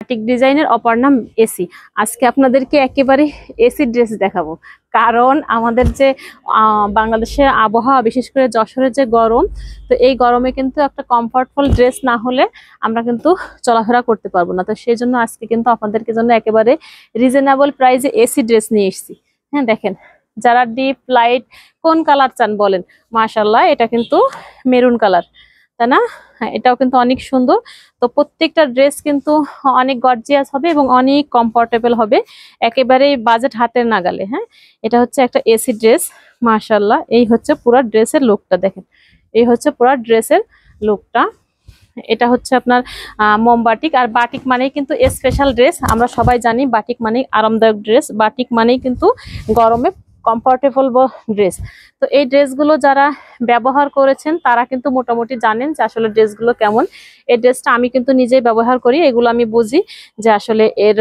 Batik ডিজাইনের অপর নাম এসি। আজকে আপনাদেরকে একেবারে এসি ড্রেস দেখাবো, কারণ আমাদের যে বাংলাদেশের আবহাওয়া, বিশেষ করে যশোরের যে গরম, তো এই গরমে কিন্তু একটা কমফর্টফুল ড্রেস না হলে আমরা কিন্তু চলাফেরা করতে পারবো না। তো সেই জন্য আজকে কিন্তু আপনাদেরকে জন্য একেবারে রিজনেবল প্রাইসে এসি ড্রেস নিয়ে এসেছি। হ্যাঁ, দেখেন, যারা ডিপ লাইট কোন কালার চান বলেন, মাশাআল্লাহ এটা কিন্তু মেরুন কালার, তাই না? হ্যাঁ, এটাও কিন্তু অনেক সুন্দর। তো প্রত্যেকটা ড্রেস কিন্তু অনেক গর্জিয়াস হবে এবং অনেক কমফোর্টেবল হবে, একেবারে বাজেট হাতের নাগালে। হ্যাঁ, এটা হচ্ছে একটা এসি ড্রেস, মাশাআল্লাহ। এই হচ্ছে পুরো ড্রেসের লুকটা, দেখেন এই হচ্ছে পুরো ড্রেসের লুকটা। এটা হচ্ছে আপনার মোম বাটিক। আর বাটিক মানেই কিন্তু স্পেশাল ড্রেস, আমরা সবাই জানি বাটিক মানেই আরামদায়ক ড্রেস, বাটিক মানেই কিন্তু গরমে কমফোর্টেবল ড্রেস। তো এই ড্রেসগুলো যারা ব্যবহার করেছেন তারা কিন্তু মোটামুটি জানেন যে আসলে ড্রেসগুলো কেমন। এই ড্রেসটা আমি কিন্তু নিজেই ব্যবহার করি, এগুলো আমি বুঝি যে আসলে এর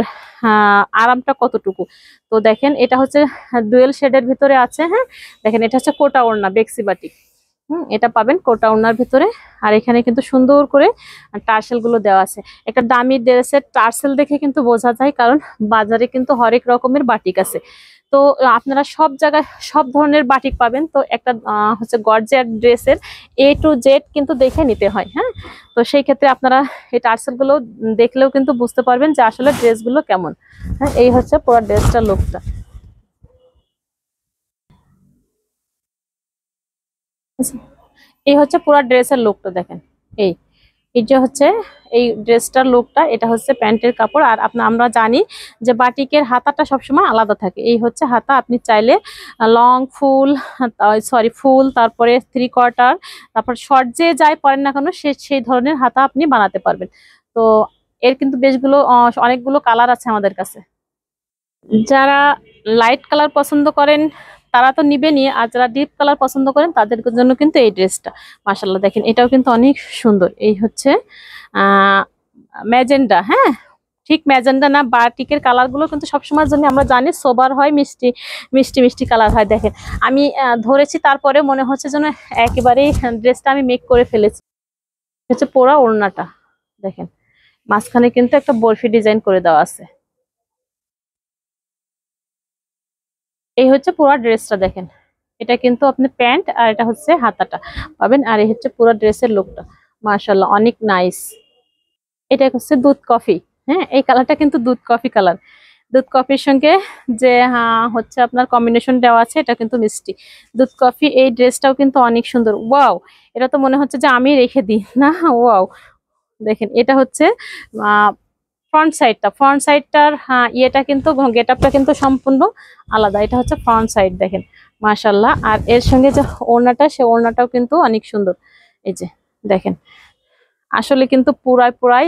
আরামটা কতটুকু। তো দেখেন, এটা হচ্ছে ডুয়েল শেডের ভিতরে আছে। হ্যাঁ, দেখেন এটা হচ্ছে কোটা ওড়না বেক্সি বাটিক। এটা পাবেন কোটা ওড়নার ভিতরে। আর এখানে কিন্তু সুন্দর করে টার্সেল গুলো দেওয়া আছে। একটা দামি ড্রেসের টার্সেল দেখে কিন্তু বোঝা যায়, কারণ বাজারে কিন্তু হরেক রকমের বাটিক আছে। তো আপনারা সব জায়গায় সব ধরনের বাটিক পাবেন। তো একটা হচ্ছে গর্জিয়াস ড্রেসের A to Z কিন্তু দেখে নিতে হয়। হ্যাঁ, তো সেই ক্ষেত্রে আপনারা এই টার্সেল গুলো দেখলেও কিন্তু বুঝতে পারবেন যে আসলে ড্রেসগুলো কেমন। হ্যাঁ, এই হচ্ছে পুরো ড্রেসটার লুকটা। এই হচ্ছে পুরো ড্রেসের লুকটা, দেখেন এই এই যে হচ্ছে এই ড্রেসটার লুকটা। এটা হচ্ছে প্যান্টের কাপড়। আর আমরা জানি যে বাটিকের হাতাটা সবসময় আলাদা থাকে। এই হচ্ছে হাতা, আপনি চাইলে লং ফুল, ফুল, তারপরে 3/4, তারপর শর্ট যে যাই পরেন না কেন সেই ধরনের হাতা আপনি বানাতে পারবেন। তো এর কিন্তু বেশগুলো অনেকগুলো কালার আছে আমাদের কাছে। যারা লাইট কালার পছন্দ করেন তারা তো নিবেনই, আর যারা ডিপ কালার পছন্দ করেন তাদের জন্য কিন্তু এই ড্রেসটা, মাশাআল্লাহ দেখেন এটাও কিন্তু অনেক সুন্দর। এই হচ্ছে ম্যাজেন্ডা। হ্যাঁ, ঠিক ম্যাজেন্ডা না, বাটিকের কালার গুলো কিন্তু সবসময়ের জন্য আমরা জানি সোবার হয়, মিষ্টি মিষ্টি মিষ্টি কালার হয়। দেখেন আমি ধরেছি, তারপরে মনে হচ্ছে যেন একেবারেই ড্রেসটা আমি মেক করে ফেলেছি। হচ্ছে পোড়া ওড়নাটা, দেখেন মাঝখানে কিন্তু একটা বরফি ডিজাইন করে দেওয়া আছে। এই হচ্ছে পুরো ড্রেসটা, দেখেন এটা কিন্তু আপনি প্যান্ট আর এটা হচ্ছে হাতাটা পাবেন। আর এই হচ্ছে পুরো ড্রেসের লুকটা, মাশাআল্লাহ অনেক নাইস। এটা হচ্ছে দুধ কফি। হ্যাঁ, এই কালারটা কিন্তু দুধ কফি কালার। দুধ কফির সঙ্গে যে হচ্ছে আপনার কম্বিনেশন দেওয়া আছে, এটা কিন্তু মিষ্টি দুধ কফি। এই ড্রেসটাও কিন্তু অনেক সুন্দর। ওয়াও, এটা তো মনে হচ্ছে যে আমি রেখে দিই না। ওয়াও, দেখেন এটা হচ্ছে ফ্রন্ট সাইডটার ইয়েটা কিন্তু গেটআপটা কিন্তু সম্পূর্ণ আলাদা। এটা হচ্ছে ফ্রন্ট সাইড, দেখেন মাশাআল্লাহ। আর এর সঙ্গে যে ওড়নাটা, সে ওড়নাটাও কিন্তু অনেক সুন্দর। এই যে দেখেন, আসলে কিন্তু পুরাই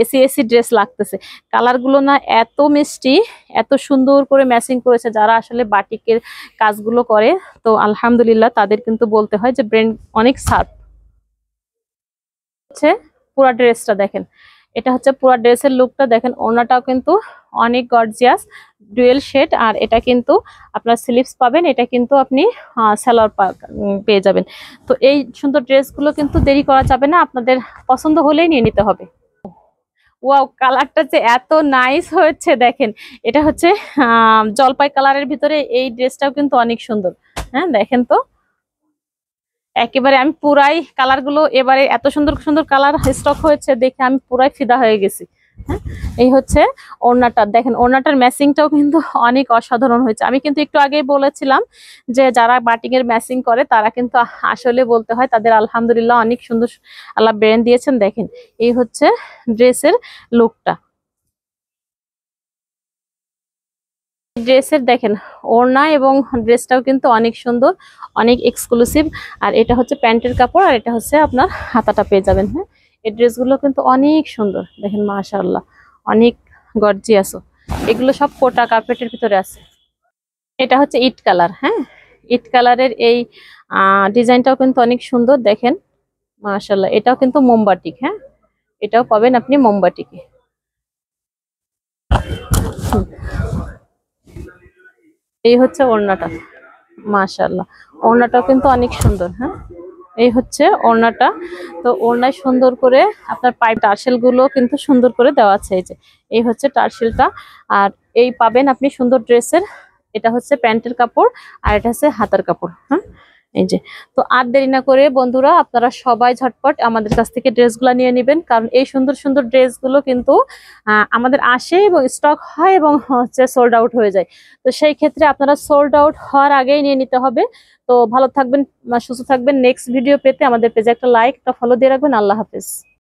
এসি এসি ড্রেস লাগতেছে। কালার গুলো না এত মিষ্টি, এত সুন্দর করে ম্যাচিং করেছে। যারা আসলে বাটিকের কাজগুলো করে, তো আলহামদুলিল্লাহ তাদের কিন্তু বলতে হয় যে ব্রেন অনেক শার্প। হচ্ছে পুরা ড্রেসটা দেখেন, এটা হচ্ছে পুরো ড্রেসের লুকটা। দেখেন ওড়নাটাও কিন্তু অনেক গর্জিয়াস, ডুয়েল শেড। আর এটা কিন্তু আপনার স্লিভস পাবেন, এটা কিন্তু আপনি সালোয়ার পেয়ে যাবেন। তো এই সুন্দর ড্রেসগুলো কিন্তু দেরি করা যাবে না, আপনাদের পছন্দ হলেই নিয়ে নিতে হবে। ওয়াও, কালারটা যে এত নাইস হয়েছে, দেখেন এটা হচ্ছে জলপাই কালারের ভিতরে। এই ড্রেসটাও কিন্তু অনেক সুন্দর। হ্যাঁ, দেখেন তো একেবারে আমি পুরাই কালার গুলো, এবারে এত সুন্দর সুন্দর কালার স্টক হয়েছে দেখে আমি পুরাই ফিদা হয়ে গেছি। হ্যাঁ, এই হচ্ছে ওড়নাটা, দেখেন ওড়নাটার ম্যাচিংটাও কিন্তু অনেক অসাধারণ হয়েছে। আমি কিন্তু একটু আগেই বলেছিলাম যে যারা বাটিং এর ম্যাচিং করে তারা কিন্তু আসলে বলতে হয় তাদের আলহামদুলিল্লাহ অনেক সুন্দর আল্লাহ ব্রেন দিয়েছেন। দেখেন এই হচ্ছে ড্রেসের লুকটা। ড্রেসের দেখেন ওড়না এবং ড্রেসটাও কিন্তু অনেক সুন্দর, অনেক এক্সক্লুসিভ। আর এটা হচ্ছে প্যান্টের কাপড়, আর এটা হচ্ছে আপনার হাতাটা পেয়ে যাবেন। হ্যাঁ, এই ড্রেসগুলো কিন্তু অনেক সুন্দর, দেখেন মাশাআল্লাহ অনেক গর্জিয়াস। এগুলো সব কোটা কার্পেটের ভিতরে আছে। এটা হচ্ছে ইট কালার। হ্যাঁ, ইট কালারের এই ডিজাইনটাও কিন্তু অনেক সুন্দর, দেখেন মাশাআল্লাহ। এটাও কিন্তু মোমবাটিক। হ্যাঁ, এটাও পাবেন আপনি মোমবাটিকে। এই হচ্ছে ওড়নাটা, মাশাআল্লাহ ওড়নাটাও কিন্তু অনেক সুন্দর। হ্যাঁ, এই হচ্ছে ওড়নাটা। তো ওড়নায় সুন্দর করে আপনার পাইপ টার্সেল গুলো কিন্তু সুন্দর করে দেওয়া আছে। এই যে এই হচ্ছে টার্সেলটা। আর এই পাবেন আপনি সুন্দর ড্রেসের, এটা হচ্ছে প্যান্টের কাপড় আর এটা হচ্ছে হাতার কাপড়। হ্যাঁ, এই যে। তো আর দেরি না করে বন্ধুরা আপনারা সবাই ঝটপট আমাদের কাছ থেকে ড্রেসগুলো নিয়ে নেবেন, কারণ এই সুন্দর সুন্দর ড্রেসগুলো কিন্তু আমাদের আসে এবং স্টক হয় এবং হচ্ছে সোল্ড আউট হয়ে যায়। তো সেই ক্ষেত্রে আপনারা সোল্ড আউট হওয়ার আগেই নিয়ে নিতে হবে। তো ভালো থাকবেন, সুস্থ থাকবেন। নেক্সট ভিডিও পেতে আমাদের পেজে একটা লাইক, একটা ফলো দিয়ে রাখবেন। আল্লাহ হাফেজ।